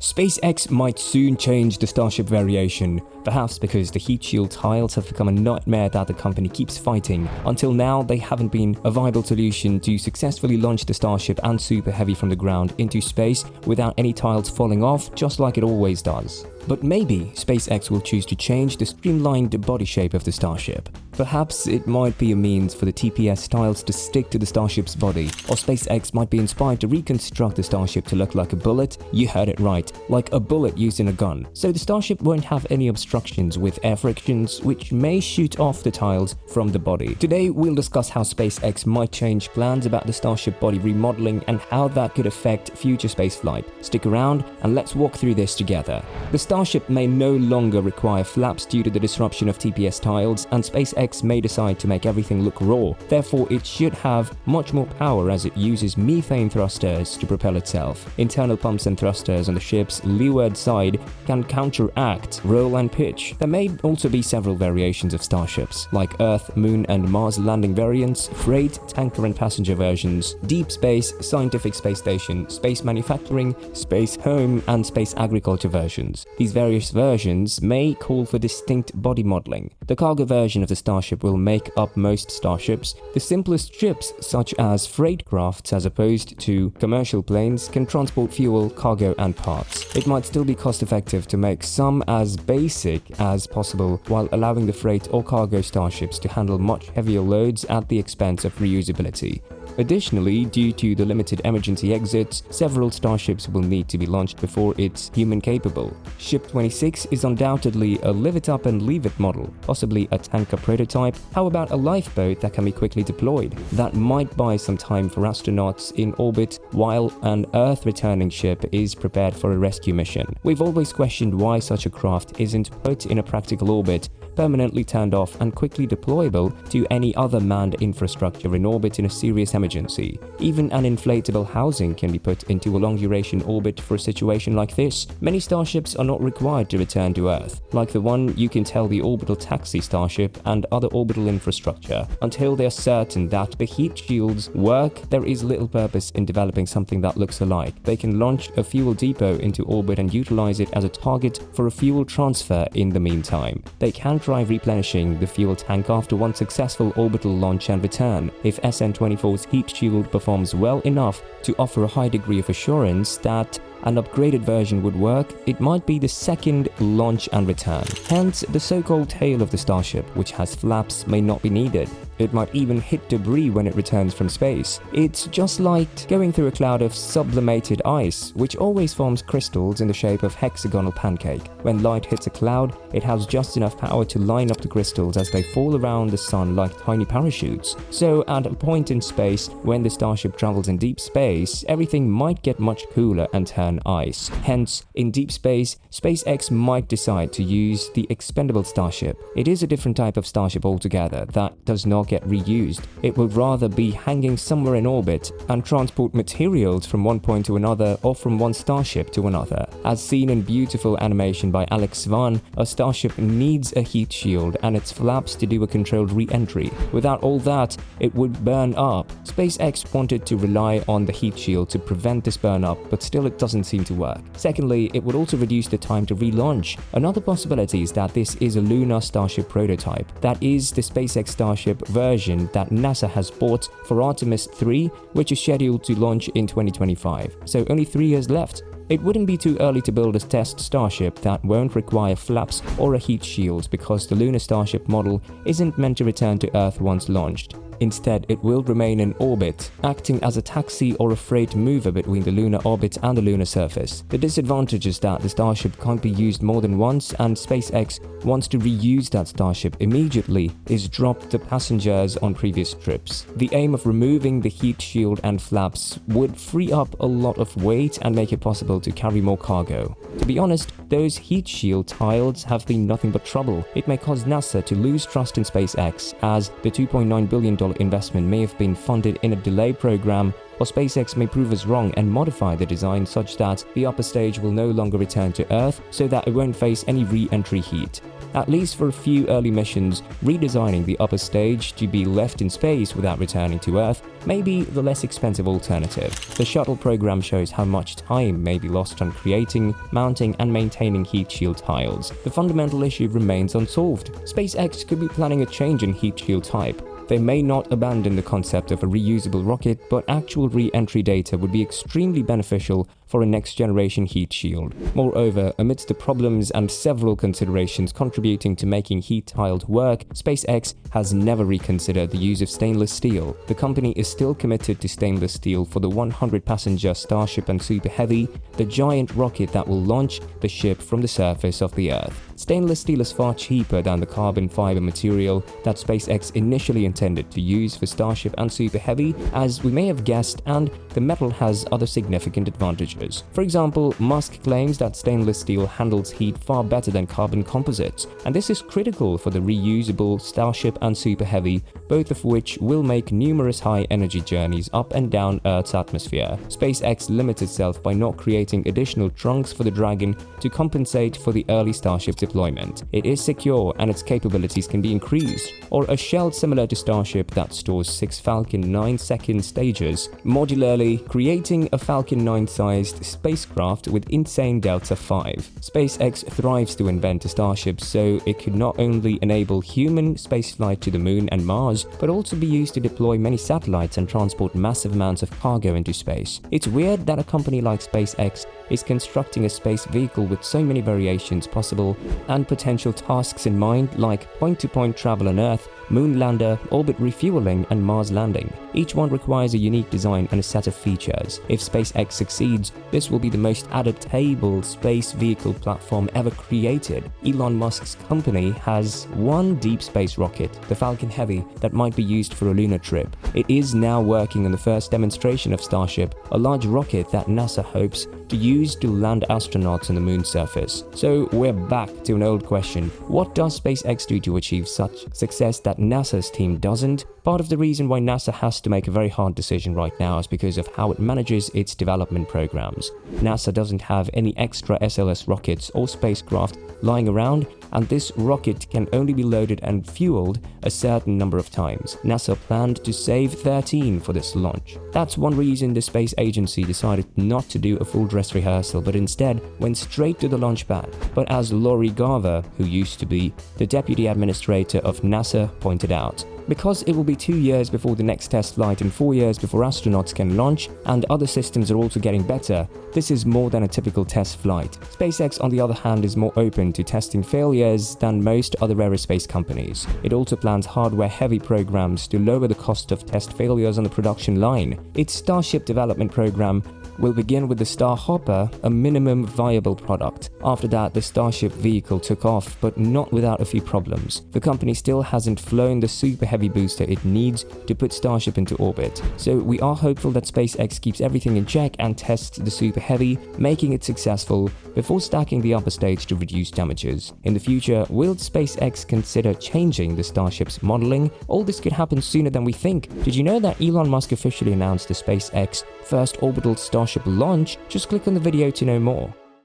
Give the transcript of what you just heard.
SpaceX might soon change the Starship variation, perhaps because the heat shield tiles have become a nightmare that the company keeps fighting. Until now, they haven't been a viable solution to successfully launch the Starship and Super Heavy from the ground into space without any tiles falling off, just like it always does. But maybe SpaceX will choose to change the streamlined body shape of the Starship. Perhaps it might be a means for the TPS tiles to stick to the Starship's body, or SpaceX might be inspired to reconstruct the Starship to look like a bullet. You heard it right, like a bullet used in a gun. So the Starship won't have any obstructions with air frictions, which may shoot off the tiles from the body. Today, we'll discuss how SpaceX might change plans about the Starship body remodeling and how that could affect future spaceflight. Stick around and let's walk through this together. The Starship may no longer require flaps due to the disruption of TPS tiles, and SpaceX may decide to make everything look raw. Therefore, it should have much more power as it uses methane thrusters to propel itself. Internal pumps and thrusters on the ship's leeward side can counteract roll and pitch. There may also be several variations of Starships, like Earth, Moon, and Mars landing variants, freight, tanker and passenger versions, deep space, scientific space station, space manufacturing, space home, and space agriculture versions. These various versions may call for distinct body modeling. The cargo version of the Starship will make up most Starships. The simplest ships, such as freight crafts as opposed to commercial planes, can transport fuel, cargo, and parts. It might still be cost-effective to make some as basic as possible while allowing the freight or cargo Starships to handle much heavier loads at the expense of reusability. Additionally, due to the limited emergency exits, several Starships will need to be launched before it's human-capable. Ship 26 is undoubtedly a live-it-up-and-leave-it model, possibly a tanker prototype. How about a lifeboat that can be quickly deployed? That might buy some time for astronauts in orbit while an Earth-returning ship is prepared for a rescue mission. We've always questioned why such a craft isn't put in a practical orbit, permanently turned off and quickly deployable to any other manned infrastructure in orbit in a serious emergency. Even an inflatable housing can be put into a long-duration orbit for a situation like this. Many Starships are not required to return to Earth, like the one you can tell the orbital taxi Starship and other orbital infrastructure. Until they're certain that the heat shields work, there is little purpose in developing something that looks alike. They can launch a fuel depot into orbit and utilize it as a target for a fuel transfer in the meantime. They can try replenishing the fuel tank after one successful orbital launch and return. If SN-24's heat shield performs well enough to offer a high degree of assurance that an upgraded version would work, it might be the second launch and return. Hence, the so-called tail of the Starship, which has flaps, may not be needed. It might even hit debris when it returns from space. It's just like going through a cloud of sublimated ice, which always forms crystals in the shape of hexagonal pancake. When light hits a cloud, it has just enough power to line up the crystals as they fall around the sun like tiny parachutes. So at a point in space, when the Starship travels in deep space, everything might get much cooler and turn ice. Hence, in deep space, SpaceX might decide to use the expendable Starship. It is a different type of Starship altogether that does not get reused. It would rather be hanging somewhere in orbit and transport materials from one point to another or from one Starship to another. As seen in beautiful animation by Alex Svan, a Starship needs a heat shield and its flaps to do a controlled re-entry. Without all that, it would burn up. SpaceX wanted to rely on the heat shield to prevent this burn up, but still it doesn't seem to work. Secondly, it would also reduce the time to relaunch. Another possibility is that this is a lunar Starship prototype. That is the SpaceX Starship version that NASA has bought for Artemis 3, which is scheduled to launch in 2025. So only 3 years left. It wouldn't be too early to build a test Starship that won't require flaps or a heat shield, because the lunar Starship model isn't meant to return to Earth once launched. Instead, it will remain in orbit, acting as a taxi or a freight mover between the lunar orbit and the lunar surface. The disadvantage is that the Starship can't be used more than once, and SpaceX wants to reuse that Starship immediately is drop the passengers on previous trips. The aim of removing the heat shield and flaps would free up a lot of weight and make it possible to carry more cargo. To be honest, those heat shield tiles have been nothing but trouble. It may cause NASA to lose trust in SpaceX, as the $2.9 billion investment may have been funded in a delay program or SpaceX may prove us wrong and modify the design such that the upper stage will no longer return to Earth so that it won't face any re-entry heat. At least for a few early missions, redesigning the upper stage to be left in space without returning to Earth may be the less expensive alternative. The shuttle program shows how much time may be lost on creating, mounting, and maintaining heat shield tiles. The fundamental issue remains unsolved. SpaceX could be planning a change in heat shield type. They may not abandon the concept of a reusable rocket, but actual re-entry data would be extremely beneficial for a next-generation heat shield. Moreover, amidst the problems and several considerations contributing to making heat-tiled work, SpaceX has never reconsidered the use of stainless steel. The company is still committed to stainless steel for the 100-passenger Starship and Super Heavy, the giant rocket that will launch the ship from the surface of the Earth. Stainless steel is far cheaper than the carbon fiber material that SpaceX initially intended to use for Starship and Super Heavy, as we may have guessed, and the metal has other significant advantages. For example, Musk claims that stainless steel handles heat far better than carbon composites, and this is critical for the reusable Starship and Super Heavy, both of which will make numerous high-energy journeys up and down Earth's atmosphere. SpaceX limits itself by not creating additional trunks for the Dragon to compensate for the early Starship deployment. It is secure and its capabilities can be increased, or a shell similar to Starship that stores 6 Falcon 9 second stages, modularly creating a Falcon 9-sized spacecraft with insane Delta 5. SpaceX thrives to invent a Starship so it could not only enable human spaceflight to the Moon and Mars, but also be used to deploy many satellites and transport massive amounts of cargo into space. It's weird that a company like SpaceX is constructing a space vehicle with so many variations possible and potential tasks in mind, like point-to-point travel on Earth, moon lander, orbit refueling, and Mars landing. Each one requires a unique design and a set of features. If SpaceX succeeds, this will be the most adaptable space vehicle platform ever created. Elon Musk's company has one deep space rocket, the Falcon Heavy, that might be used for a lunar trip. It is now working on the first demonstration of Starship, a large rocket that NASA hopes to use to land astronauts on the moon's surface. So we're back to an old question. What does SpaceX do to achieve such success that NASA's team doesn't? Part of the reason why NASA has to make a very hard decision right now is because of how it manages its development programs. NASA doesn't have any extra SLS rockets or spacecraft lying around, and this rocket can only be loaded and fueled a certain number of times. NASA planned to save 13 for this launch. That's one reason the space agency decided not to do a full dress rehearsal, but instead went straight to the launch pad. But as Lori Garver, who used to be the deputy administrator of NASA, pointed out, because it will be 2 years before the next test flight and 4 years before astronauts can launch, and other systems are also getting better, this is more than a typical test flight. SpaceX, on the other hand, is more open to testing failures than most other aerospace companies. It also plans hardware-heavy programs to lower the cost of test failures on the production line. Its Starship development program will begin with the Starhopper, a minimum viable product. After that, the Starship vehicle took off, but not without a few problems. The company still hasn't flown the Super Heavy booster it needs to put Starship into orbit. So we are hopeful that SpaceX keeps everything in check and tests the Super Heavy, making it successful before stacking the upper stage to reduce damages. In the future, will SpaceX consider changing the Starship's modeling? All this could happen sooner than we think. Did you know that Elon Musk officially announced the SpaceX first orbital Starship launch? Just click on the video to know more.